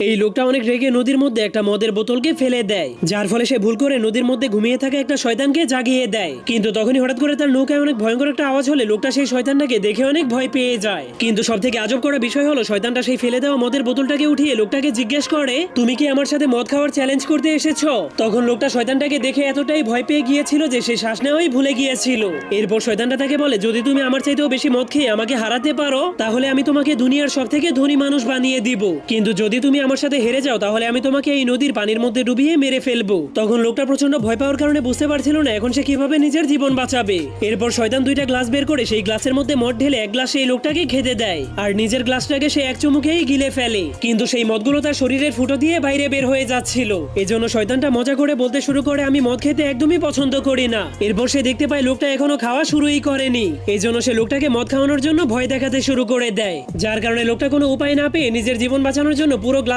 এই লোকটা অনেক রেগে নদীর মধ্যে একটা মদের বোতলকে ফেলে দেয়, যার ফলে সে ভুল করে নদীর মধ্যে ঘুমিয়ে থাকা একটা শয়তানকে জাগিয়ে দেয়। কিন্তু তখনই হঠাৎ করে তার নৌকায় অনেক ভয়ঙ্কর একটা আওয়াজ হলে লোকটা সেই শয়তানটাকে দেখে অনেক ভয় পেয়ে যায়। কিন্তু সব থেকে আজব করা বিষয় হলো শয়তানটা সেই ফেলে দেওয়া মদের বোতলটাকে উঠিয়ে লোকটাকে জিজ্ঞেস করে, তুমি কি আমার সাথে মদ খাওয়ার চ্যালেঞ্জ করতে এসেছো? তখন লোকটা শয়তানটাকে দেখে এতটাই ভয় পেয়ে গিয়েছিল যে সে শ্বাস নেওয়াই ভুলে গিয়েছিল। এরপর শয়তানটা তাকে বলে, যদি তুমি আমার চাইতেও বেশি মদ খেয়ে আমাকে হারাতে পারো তাহলে আমি তোমাকে দুনিয়ার সব থেকে ধনী মানুষ বানিয়ে দিব, কিন্তু যদি তুমি আমার সাথে হেরে যাও তাহলে আমি তোমাকে এই নদীর পানির মধ্যে ডুবিয়ে মেরে ফেলবো। তখন লোকটা প্রচন্ড ভয় পাওয়ার কারণে বুঝতে পারছিল না এখন সে কিভাবে নিজের জীবন বাঁচাবে। এরপর শয়তান দুইটা গ্লাস বের করে সেই গ্লাসের মধ্যে মদ ঢেলে এক গ্লাস সেই লোকটাকে খেতে দেয়, আর নিজের গ্লাসটাকে সে এক চুমুকেই গিলে ফেলে। কিন্তু সেই মদগুলো তার শরীরের ফুটো দিয়ে বাইরে বের হয়ে যাচ্ছিল। এজন্য শয়তানটা মজা করে বলতে শুরু করে, আমি মদ খেতে একদমই পছন্দ করি না। এরপর সে দেখতে পায় লোকটা এখনো খাওয়া শুরুই করেনি। এই জন্য সে লোকটাকে মদ খাওয়ানোর জন্য ভয় দেখাতে শুরু করে দেয়, যার কারণে লোকটা কোনো উপায় না পেয়ে নিজের জীবন বাঁচানোর জন্য পুরো গ্লাস